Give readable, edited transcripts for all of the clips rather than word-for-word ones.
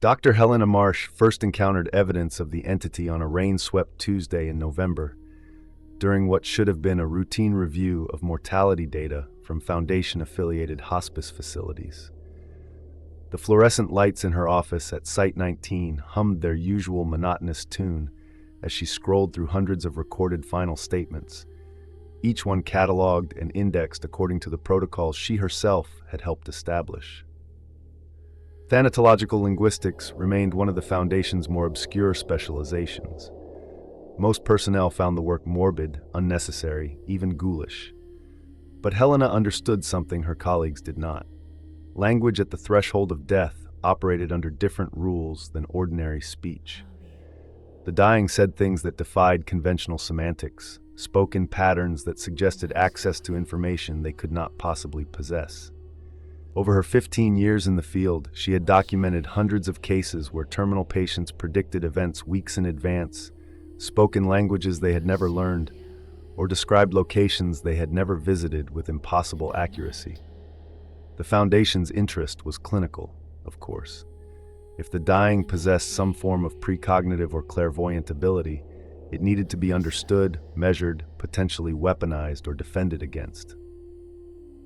Dr. Helena Marsh first encountered evidence of the entity on a rain-swept Tuesday in November, during what should have been a routine review of mortality data from Foundation-affiliated hospice facilities. The fluorescent lights in her office at Site 19 hummed their usual monotonous tune as she scrolled through hundreds of recorded final statements, each one cataloged and indexed according to the protocols she herself had helped establish. Thanatological linguistics remained one of the Foundation's more obscure specializations. Most personnel found the work morbid, unnecessary, even ghoulish. But Helena understood something her colleagues did not. Language at the threshold of death operated under different rules than ordinary speech. The dying said things that defied conventional semantics, spoke in patterns that suggested access to information they could not possibly possess. Over her 15 years in the field, she had documented hundreds of cases where terminal patients predicted events weeks in advance, spoke in languages they had never learned, or described locations they had never visited with impossible accuracy. The Foundation's interest was clinical, of course. If the dying possessed some form of precognitive or clairvoyant ability, it needed to be understood, measured, potentially weaponized, or defended against.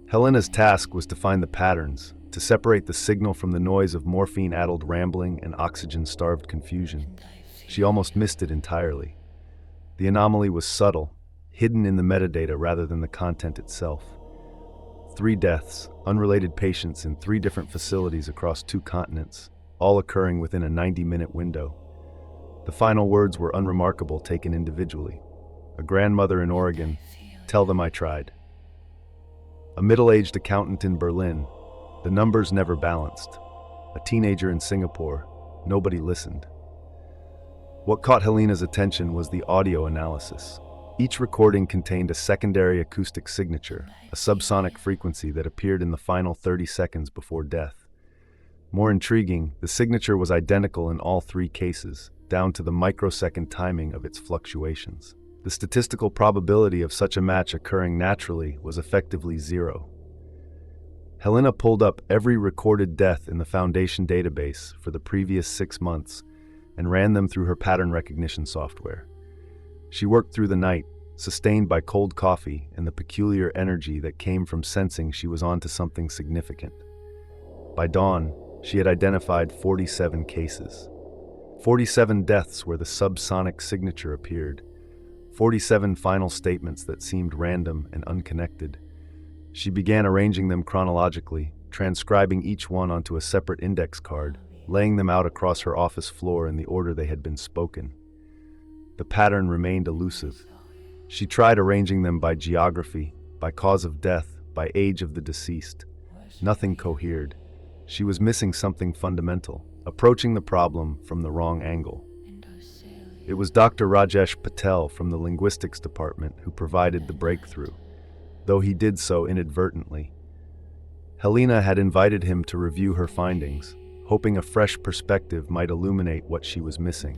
Helena's task was to find the patterns, to separate the signal from the noise of morphine-addled rambling and oxygen-starved confusion. She almost missed it entirely. The anomaly was subtle, hidden in the metadata rather than the content itself. 3 deaths, unrelated patients in 3 different facilities across 2 continents, all occurring within a 90-minute window. The final words were unremarkable taken individually. A grandmother in Oregon, "Tell them I tried." A middle-aged accountant in Berlin, "The numbers never balanced." A teenager in Singapore, "Nobody listened." What caught Helena's attention was the audio analysis. Each recording contained a secondary acoustic signature, a subsonic frequency that appeared in the final 30 seconds before death. More intriguing, the signature was identical in all 3 cases, down to the microsecond timing of its fluctuations. The statistical probability of such a match occurring naturally was effectively 0. Helena pulled up every recorded death in the Foundation database for the previous 6 months and ran them through her pattern recognition software. She worked through the night, sustained by cold coffee and the peculiar energy that came from sensing she was onto something significant. By dawn, she had identified 47 cases. 47 deaths where the subsonic signature appeared. 47 final statements that seemed random and unconnected. She began arranging them chronologically, transcribing each one onto a separate index card, laying them out across her office floor in the order they had been spoken. The pattern remained elusive. She tried arranging them by geography, by cause of death, by age of the deceased. Nothing cohered. She was missing something fundamental, approaching the problem from the wrong angle. It was Dr. Rajesh Patel from the Linguistics department who provided the breakthrough, though he did so inadvertently. Helena had invited him to review her findings, hoping a fresh perspective might illuminate what she was missing.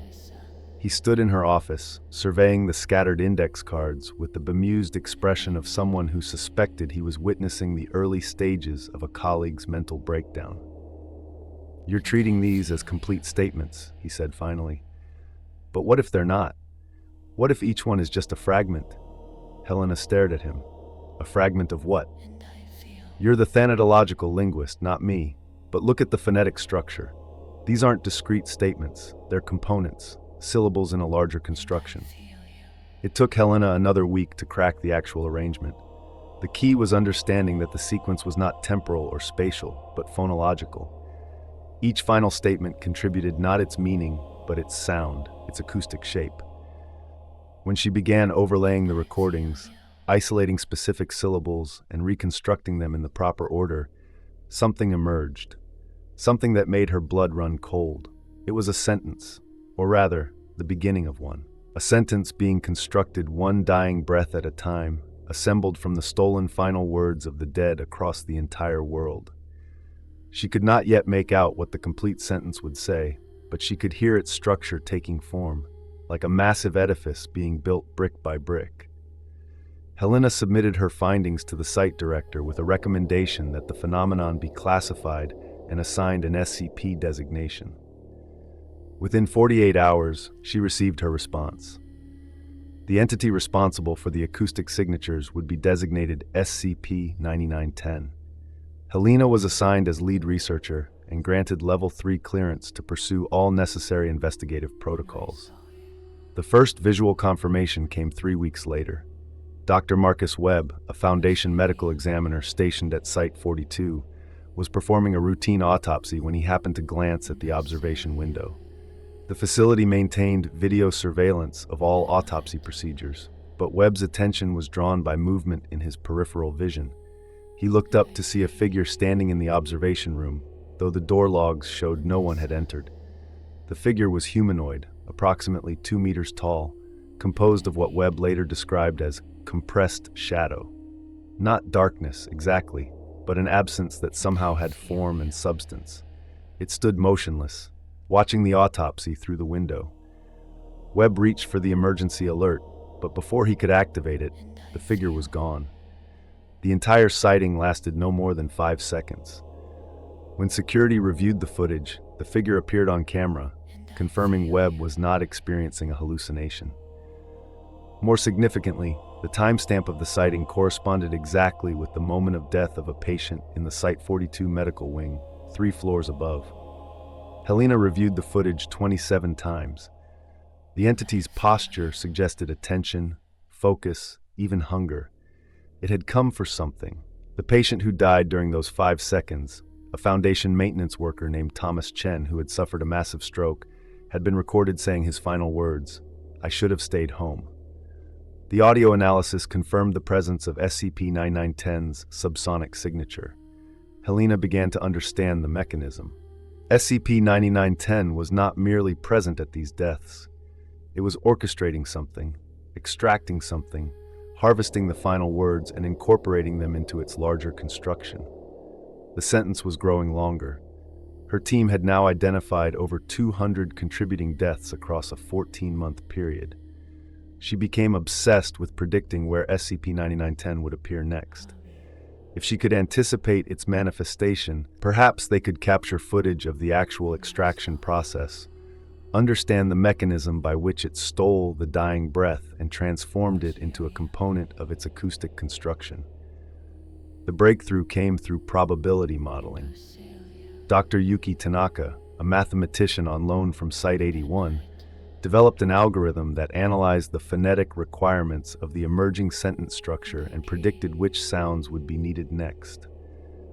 He stood in her office, surveying the scattered index cards with the bemused expression of someone who suspected he was witnessing the early stages of a colleague's mental breakdown. "You're treating these as complete statements," he said finally. "But what if they're not? What if each one is just a fragment?" Helena stared at him. "A fragment of what?" "You're the thanatological linguist, not me. But look at the phonetic structure. These aren't discrete statements, they're components, syllables in a larger construction." It took Helena another week to crack the actual arrangement. The key was understanding that the sequence was not temporal or spatial, but phonological. Each final statement contributed not its meaning, but its sound, its acoustic shape. When she began overlaying the recordings, isolating specific syllables and reconstructing them in the proper order, something emerged. Something that made her blood run cold. It was a sentence, or rather, the beginning of one. A sentence being constructed one dying breath at a time, assembled from the stolen final words of the dead across the entire world. She could not yet make out what the complete sentence would say, but she could hear its structure taking form, like a massive edifice being built brick by brick. Helena submitted her findings to the site director with a recommendation that the phenomenon be classified and assigned an SCP designation. Within 48 hours, she received her response. The entity responsible for the acoustic signatures would be designated SCP-9910. Helena was assigned as lead researcher and granted Level 3 clearance to pursue all necessary investigative protocols. The first visual confirmation came 3 weeks later. Dr. Marcus Webb, a Foundation medical examiner stationed at Site 42, was performing a routine autopsy when he happened to glance at the observation window. The facility maintained video surveillance of all autopsy procedures, but Webb's attention was drawn by movement in his peripheral vision. He looked up to see a figure standing in the observation room, though the door logs showed no one had entered. The figure was humanoid, approximately 2 meters tall, composed of what Webb later described as compressed shadow. Not darkness, exactly, but an absence that somehow had form and substance. It stood motionless, watching the autopsy through the window. Webb reached for the emergency alert, but before he could activate it, the figure was gone. The entire sighting lasted no more than 5 seconds. When security reviewed the footage, the figure appeared on camera, confirming Webb was not experiencing a hallucination. More significantly, the timestamp of the sighting corresponded exactly with the moment of death of a patient in the Site 42 medical wing, 3 floors above. Helena reviewed the footage 27 times. The entity's posture suggested attention, focus, even hunger. It had come for something. The patient who died during those 5 seconds, a Foundation maintenance worker named Thomas Chen who had suffered a massive stroke, had been recorded saying his final words, "I should have stayed home." The audio analysis confirmed the presence of SCP-9910's subsonic signature. Helena began to understand the mechanism. SCP-9910 was not merely present at these deaths. It was orchestrating something, extracting something, harvesting the final words and incorporating them into its larger construction. The sentence was growing longer. Her team had now identified over 200 contributing deaths across a 14-month period. She became obsessed with predicting where SCP-9910 would appear next. If she could anticipate its manifestation, perhaps they could capture footage of the actual extraction process, understand the mechanism by which it stole the dying breath and transformed it into a component of its acoustic construction. The breakthrough came through probability modeling. Dr. Yuki Tanaka, a mathematician on loan from Site 81, developed an algorithm that analyzed the phonetic requirements of the emerging sentence structure and predicted which sounds would be needed next.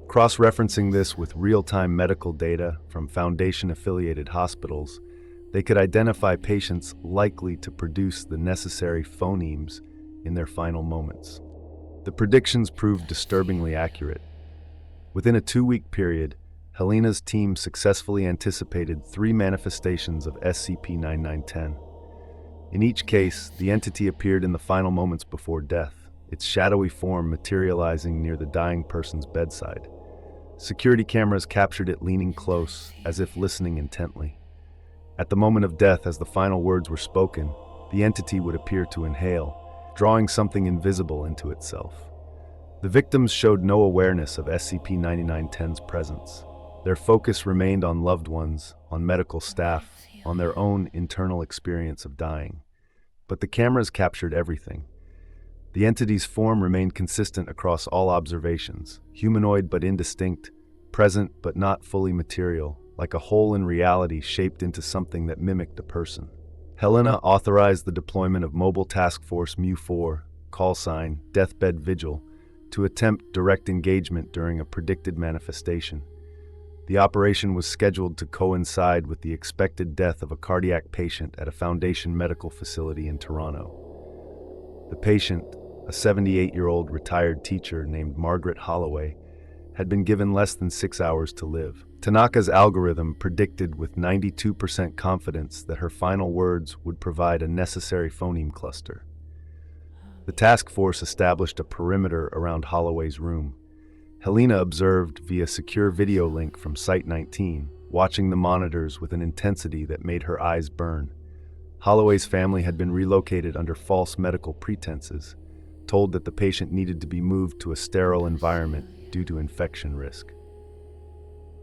Cross-referencing this with real-time medical data from Foundation-affiliated hospitals, they could identify patients likely to produce the necessary phonemes in their final moments. The predictions proved disturbingly accurate. Within a 2-week period, Helena's team successfully anticipated 3 manifestations of SCP-9910. In each case, the entity appeared in the final moments before death, its shadowy form materializing near the dying person's bedside. Security cameras captured it leaning close, as if listening intently. At the moment of death, as the final words were spoken, the entity would appear to inhale, drawing something invisible into itself. The victims showed no awareness of SCP-9910's presence. Their focus remained on loved ones, on medical staff, on their own internal experience of dying. But the cameras captured everything. The entity's form remained consistent across all observations, humanoid but indistinct, present but not fully material, like a hole in reality shaped into something that mimicked a person. Helena authorized the deployment of Mobile Task Force Mu-4, callsign Deathbed Vigil, to attempt direct engagement during a predicted manifestation. The operation was scheduled to coincide with the expected death of a cardiac patient at a Foundation medical facility in Toronto. The patient, a 78-year-old retired teacher named Margaret Holloway, had been given less than 6 hours to live. Tanaka's algorithm predicted with 92% confidence that her final words would provide a necessary phoneme cluster. The task force established a perimeter around Holloway's room. Helena observed via secure video link from Site 19, watching the monitors with an intensity that made her eyes burn. Holloway's family had been relocated under false medical pretenses, told that the patient needed to be moved to a sterile environment due to infection risk.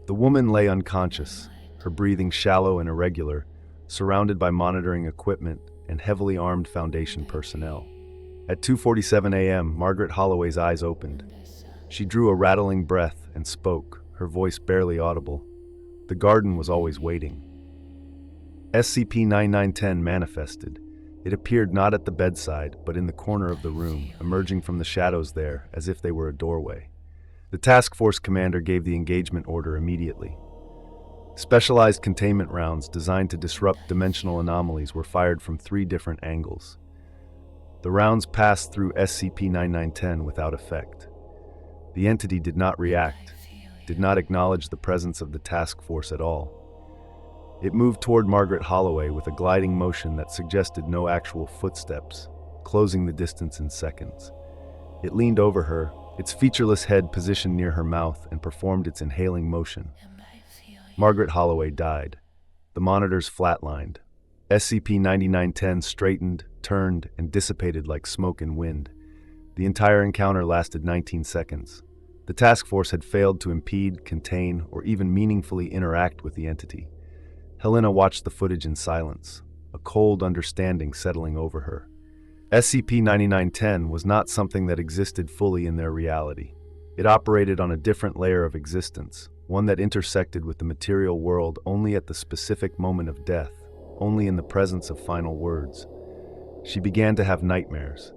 The woman lay unconscious, her breathing shallow and irregular, surrounded by monitoring equipment and heavily armed Foundation personnel. At 2:47 a.m., Margaret Holloway's eyes opened. She drew a rattling breath and spoke, her voice barely audible. The garden was always waiting. SCP-9910 manifested. It appeared not at the bedside, but in the corner of the room, emerging from the shadows there as if they were a doorway. The task force commander gave the engagement order immediately. Specialized containment rounds designed to disrupt dimensional anomalies were fired from 3 different angles. The rounds passed through SCP-9910 without effect. The entity did not react, did not acknowledge the presence of the task force at all. It moved toward Margaret Holloway with a gliding motion that suggested no actual footsteps, closing the distance in seconds. It leaned over her, its featureless head positioned near her mouth, and performed its inhaling motion. Margaret Holloway died. The monitors flatlined. SCP-9910 straightened, turned, and dissipated like smoke and wind. The entire encounter lasted 19 seconds. The task force had failed to impede, contain, or even meaningfully interact with the entity. Helena watched the footage in silence, a cold understanding settling over her. SCP-9910 was not something that existed fully in their reality. It operated on a different layer of existence, one that intersected with the material world only at the specific moment of death, only in the presence of final words. She began to have nightmares.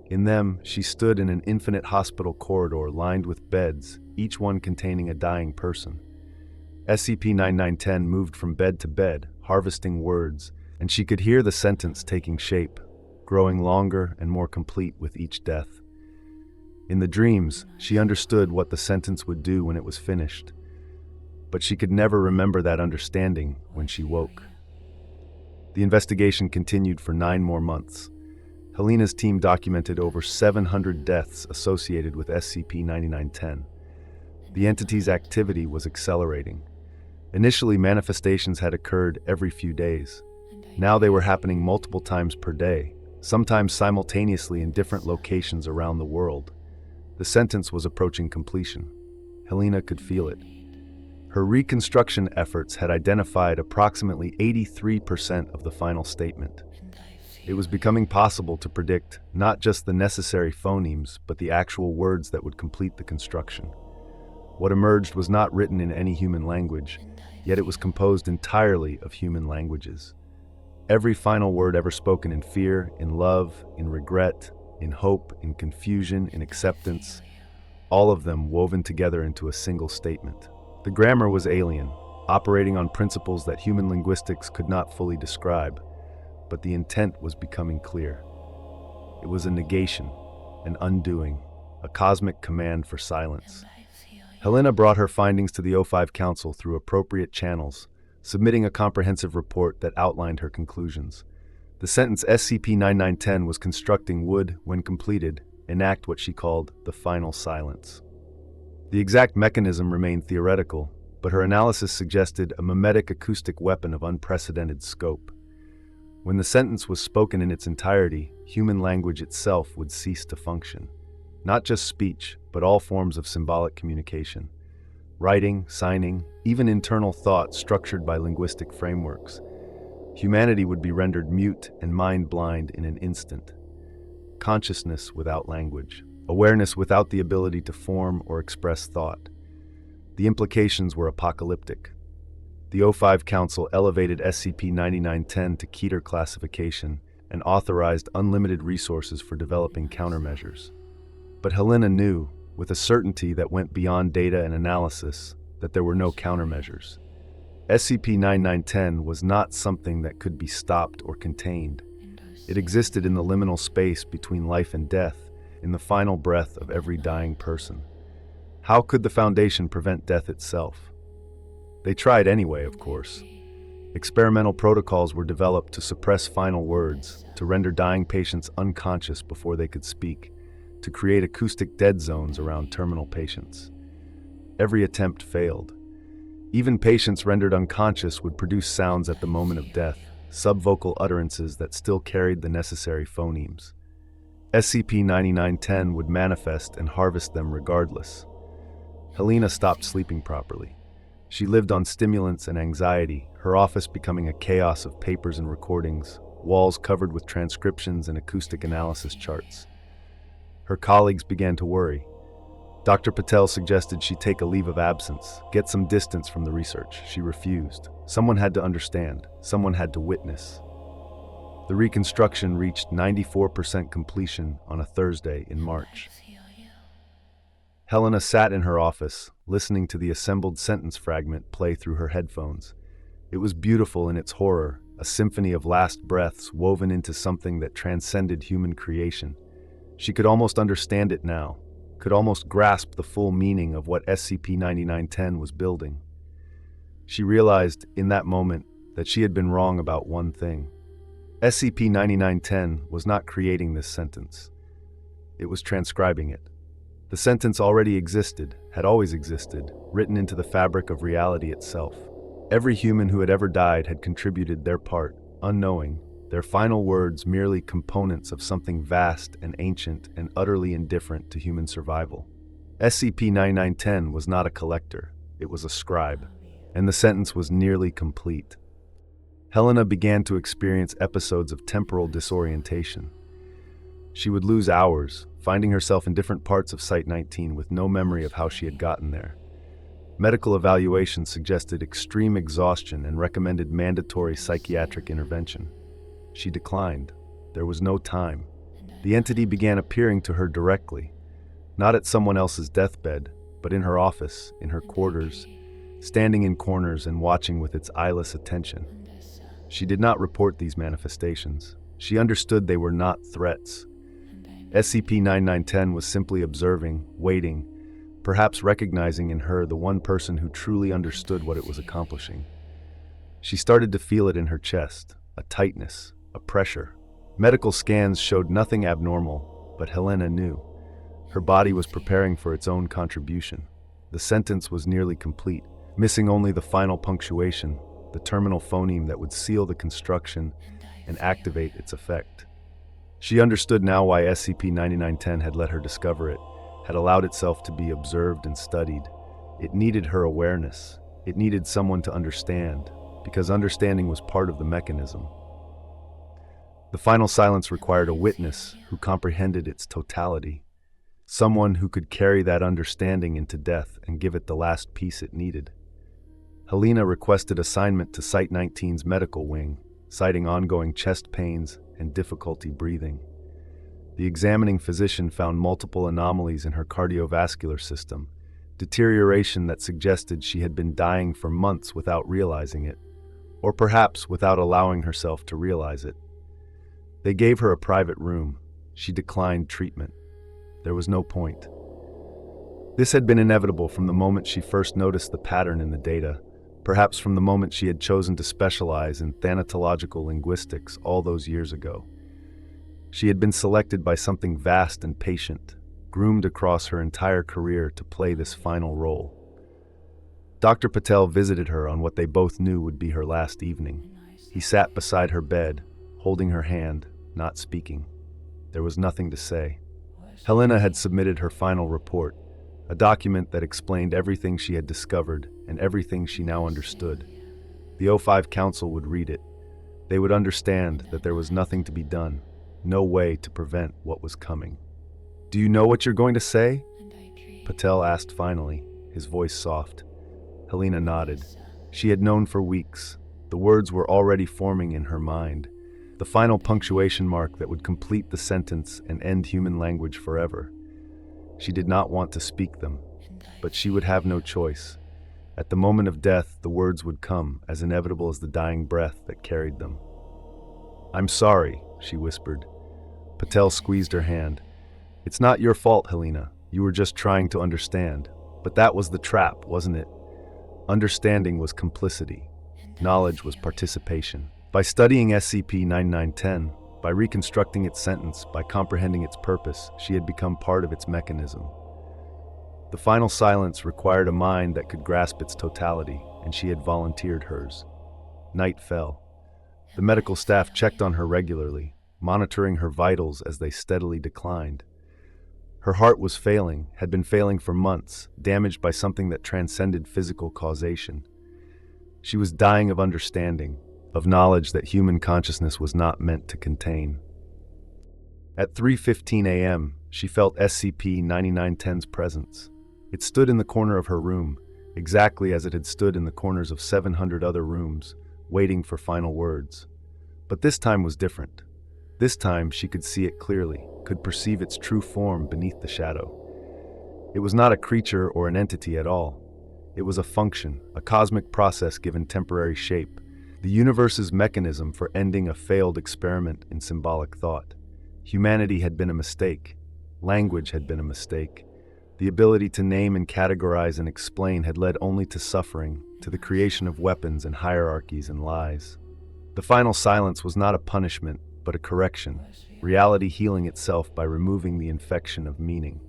In them, she stood in an infinite hospital corridor lined with beds, each one containing a dying person. SCP-9910 moved from bed to bed, harvesting words, and she could hear the sentence taking shape, growing longer and more complete with each death. In the dreams, she understood what the sentence would do when it was finished, but she could never remember that understanding when she woke. The investigation continued for 9 more months. Helena's team documented over 700 deaths associated with SCP-9910. The entity's activity was accelerating. Initially, manifestations had occurred every few days. Now they were happening multiple times per day, sometimes simultaneously in different locations around the world. The sentence was approaching completion. Helena could feel it. Her reconstruction efforts had identified approximately 83% of the final statement. It was becoming possible to predict not just the necessary phonemes, but the actual words that would complete the construction. What emerged was not written in any human language, yet it was composed entirely of human languages. Every final word ever spoken in fear, in love, in regret, in hope, in confusion, in acceptance, all of them woven together into a single statement. The grammar was alien, operating on principles that human linguistics could not fully describe, but the intent was becoming clear. It was a negation, an undoing, a cosmic command for silence. Helena brought her findings to the O5 Council through appropriate channels, submitting a comprehensive report that outlined her conclusions. The sentence SCP-9910 was constructing would, when completed, enact what she called the final silence. The exact mechanism remained theoretical, but her analysis suggested a memetic acoustic weapon of unprecedented scope. When the sentence was spoken in its entirety, human language itself would cease to function. Not just speech, but all forms of symbolic communication. Writing, signing, even internal thought structured by linguistic frameworks. Humanity would be rendered mute and mind-blind in an instant. Consciousness without language. Awareness without the ability to form or express thought. The implications were apocalyptic. The O5 Council elevated SCP-9910 to Keter classification and authorized unlimited resources for developing countermeasures. But Helena knew, with a certainty that went beyond data and analysis, that there were no countermeasures. SCP-9910 was not something that could be stopped or contained. It existed in the liminal space between life and death, in the final breath of every dying person. How could the Foundation prevent death itself? They tried anyway, of course. Experimental protocols were developed to suppress final words, to render dying patients unconscious before they could speak, to create acoustic dead zones around terminal patients. Every attempt failed. Even patients rendered unconscious would produce sounds at the moment of death, subvocal utterances that still carried the necessary phonemes. SCP-9910 would manifest and harvest them regardless. Helena stopped sleeping properly. She lived on stimulants and anxiety, her office becoming a chaos of papers and recordings, walls covered with transcriptions and acoustic analysis charts. Her colleagues began to worry. Dr. Patel suggested she take a leave of absence, get some distance from the research. She refused. Someone had to understand. Someone had to witness. The reconstruction reached 94% completion on a Thursday in March. Helena sat in her office, listening to the assembled sentence fragment play through her headphones. It was beautiful in its horror, a symphony of last breaths woven into something that transcended human creation. She could almost understand it now, could almost grasp the full meaning of what SCP-9910 was building. She realized, in that moment, that she had been wrong about one thing. SCP-9910 was not creating this sentence. It was transcribing it. The sentence already existed, had always existed, written into the fabric of reality itself. Every human who had ever died had contributed their part, unknowing, their final words merely components of something vast and ancient and utterly indifferent to human survival. SCP-9910 was not a collector, it was a scribe, and the sentence was nearly complete. Helena began to experience episodes of temporal disorientation. She would lose hours, finding herself in different parts of Site-19 with no memory of how she had gotten there. Medical evaluations suggested extreme exhaustion and recommended mandatory psychiatric intervention. She declined. There was no time. The entity began appearing to her directly, not at someone else's deathbed, but in her office, in her quarters, standing in corners and watching with its eyeless attention. She did not report these manifestations. She understood they were not threats. SCP-9910 was simply observing, waiting, perhaps recognizing in her the one person who truly understood what it was accomplishing. She started to feel it in her chest, a tightness, a pressure. Medical scans showed nothing abnormal, but Helena knew. Her body was preparing for its own contribution. The sentence was nearly complete, missing only the final punctuation, the terminal phoneme that would seal the construction and activate its effect. She understood now why SCP-9910 had let her discover it, had allowed itself to be observed and studied. It needed her awareness. It needed someone to understand, because understanding was part of the mechanism. The final silence required a witness who comprehended its totality, someone who could carry that understanding into death and give it the last piece it needed. Helena requested assignment to Site-19's medical wing, citing ongoing chest pains and difficulty breathing. The examining physician found multiple anomalies in her cardiovascular system, deterioration that suggested she had been dying for months without realizing it, or perhaps without allowing herself to realize it. They gave her a private room. She declined treatment. There was no point. This had been inevitable from the moment she first noticed the pattern in the data, perhaps from the moment she had chosen to specialize in thanatological linguistics all those years ago. She had been selected by something vast and patient, groomed across her entire career to play this final role. Dr. Patel visited her on what they both knew would be her last evening. He sat beside her bed, holding her hand, not speaking. There was nothing to say. Helena had submitted her final report, a document that explained everything she had discovered and everything she now understood. The O5 Council would read it. They would understand that there was nothing to be done, no way to prevent what was coming. "Do you know what you're going to say?" Patel asked finally, his voice soft. Helena nodded. She had known for weeks. The words were already forming in her mind, the final punctuation mark that would complete the sentence and end human language forever. She did not want to speak them, but she would have no choice. At the moment of death, the words would come, as inevitable as the dying breath that carried them. "I'm sorry," she whispered. Patel squeezed her hand. "It's not your fault, Helena. You were just trying to understand. But that was the trap, wasn't it? Understanding was complicity. Knowledge was participation. By studying SCP-9910, by reconstructing its sentence, by comprehending its purpose, she had become part of its mechanism. The final silence required a mind that could grasp its totality, and she had volunteered hers. Night fell. The medical staff checked on her regularly, monitoring her vitals as they steadily declined. Her heart was failing, had been failing for months, damaged by something that transcended physical causation. She was dying of understanding, of knowledge that human consciousness was not meant to contain. At 3:15 a.m., she felt SCP-9910's presence. It stood in the corner of her room, exactly as it had stood in the corners of 700 other rooms, waiting for final words. But this time was different. This time she could see it clearly, could perceive its true form beneath the shadow. It was not a creature or an entity at all. It was a function, a cosmic process given temporary shape, the universe's mechanism for ending a failed experiment in symbolic thought. Humanity had been a mistake. Language had been a mistake. The ability to name and categorize and explain had led only to suffering, to the creation of weapons and hierarchies and lies. The final silence was not a punishment, but a correction, reality healing itself by removing the infection of meaning.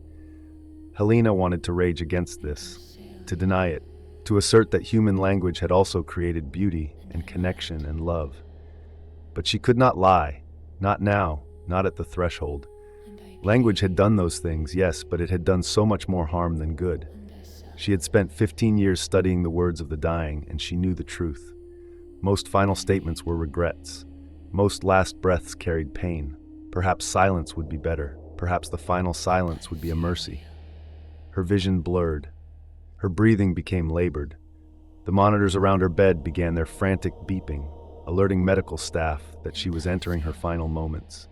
Helena wanted to rage against this, to deny it, to assert that human language had also created beauty and connection and love. But she could not lie, not now, not at the threshold. Language had done those things, yes, but it had done so much more harm than good. She had spent 15 years studying the words of the dying, and she knew the truth. Most final statements were regrets. Most last breaths carried pain. Perhaps silence would be better. Perhaps the final silence would be a mercy. Her vision blurred. Her breathing became labored. The monitors around her bed began their frantic beeping, alerting medical staff that she was entering her final moments.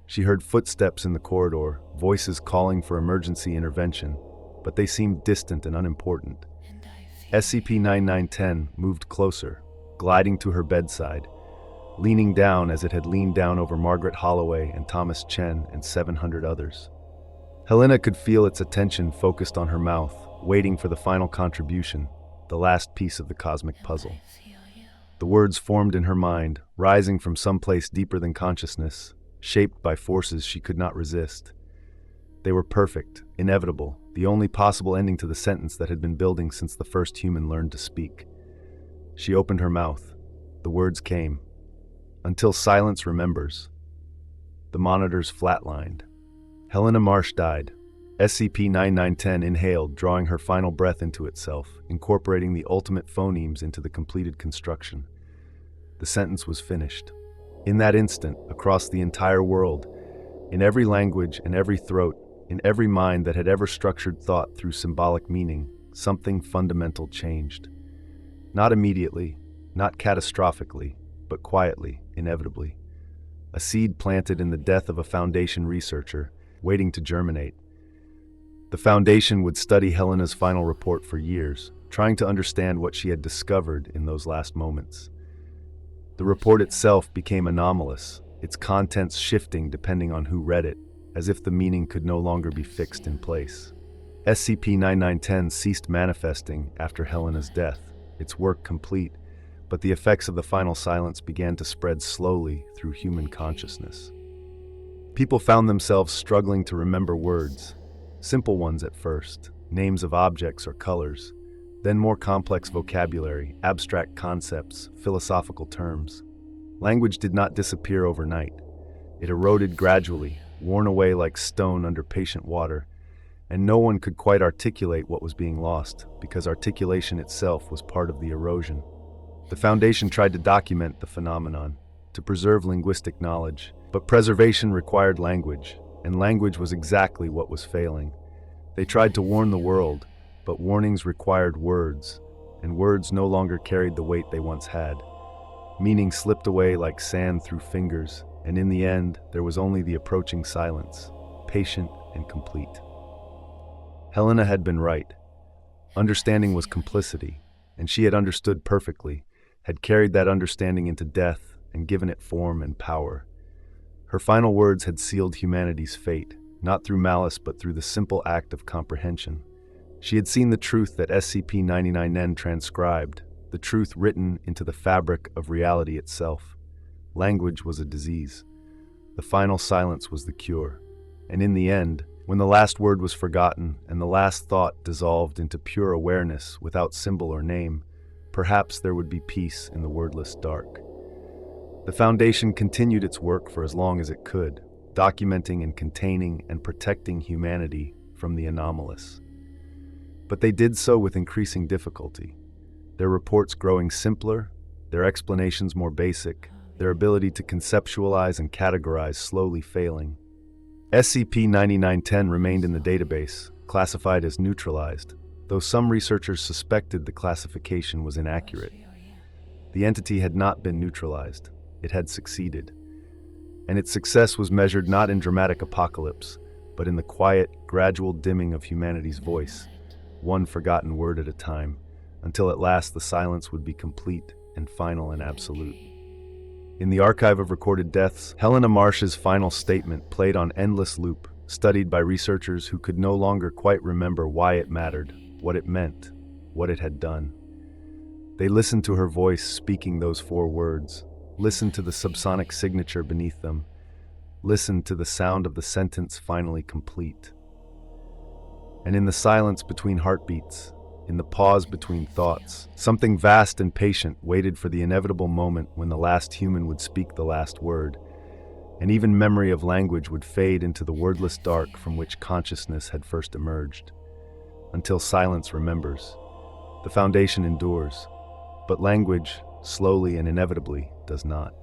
She heard footsteps in the corridor, voices calling for emergency intervention, but they seemed distant and unimportant. SCP-9910 moved closer, gliding to her bedside, leaning down as it had leaned down over Margaret Holloway and Thomas Chen and 700 others. Helena could feel its attention focused on her mouth, waiting for the final contribution, the last piece of the cosmic puzzle. The words formed in her mind, rising from someplace deeper than consciousness, shaped by forces she could not resist. They were perfect, inevitable, the only possible ending to the sentence that had been building since the first human learned to speak. She opened her mouth. The words came. Until silence remembers. The monitors flatlined. Helena Marsh died. SCP-9910 inhaled, drawing her final breath into itself, incorporating the ultimate phonemes into the completed construction. The sentence was finished. In that instant, across the entire world, in every language and every throat, in every mind that had ever structured thought through symbolic meaning, something fundamental changed. Not immediately, not catastrophically, but quietly, inevitably. A seed planted in the death of a Foundation researcher, waiting to germinate. The Foundation would study Helena's final report for years, trying to understand what she had discovered in those last moments. The report itself became anomalous, its contents shifting depending on who read it, as if the meaning could no longer be fixed in place. SCP-9910 ceased manifesting after Helena's death, its work complete, but the effects of the final silence began to spread slowly through human consciousness. People found themselves struggling to remember words, simple ones at first, names of objects or colors, then more complex vocabulary, abstract concepts, philosophical terms. Language did not disappear overnight. It eroded gradually, worn away like stone under patient water, and no one could quite articulate what was being lost, because articulation itself was part of the erosion. The Foundation tried to document the phenomenon, to preserve linguistic knowledge, but preservation required language, and language was exactly what was failing. They tried to warn the world, but warnings required words, and words no longer carried the weight they once had. Meaning slipped away like sand through fingers, and in the end, there was only the approaching silence, patient and complete. Helena had been right. Understanding was complicity, and she had understood perfectly, had carried that understanding into death and given it form and power. Her final words had sealed humanity's fate, not through malice but through the simple act of comprehension. She had seen the truth that SCP-9910 transcribed, the truth written into the fabric of reality itself. Language was a disease. The final silence was the cure. And in the end, when the last word was forgotten and the last thought dissolved into pure awareness without symbol or name, perhaps there would be peace in the wordless dark. The Foundation continued its work for as long as it could. documenting and containing and protecting humanity from the anomalous. But they did so with increasing difficulty, their reports growing simpler, their explanations more basic, their ability to conceptualize and categorize slowly failing. SCP-9910 remained in the database, classified as neutralized, though some researchers suspected the classification was inaccurate. The entity had not been neutralized, it had succeeded. And its success was measured not in dramatic apocalypse, but in the quiet, gradual dimming of humanity's voice, one forgotten word at a time, until at last the silence would be complete and final and absolute. In the archive of recorded deaths, Helena Marsh's final statement played on endless loop, studied by researchers who could no longer quite remember why it mattered, what it meant, what it had done. They listened to her voice speaking those 4 words, listened to the subsonic signature beneath them, listened to the sound of the sentence finally complete. And in the silence between heartbeats, in the pause between thoughts, something vast and patient waited for the inevitable moment when the last human would speak the last word, and even memory of language would fade into the wordless dark from which consciousness had first emerged. Until silence remembers, the foundation endures, but language, slowly and inevitably, does not.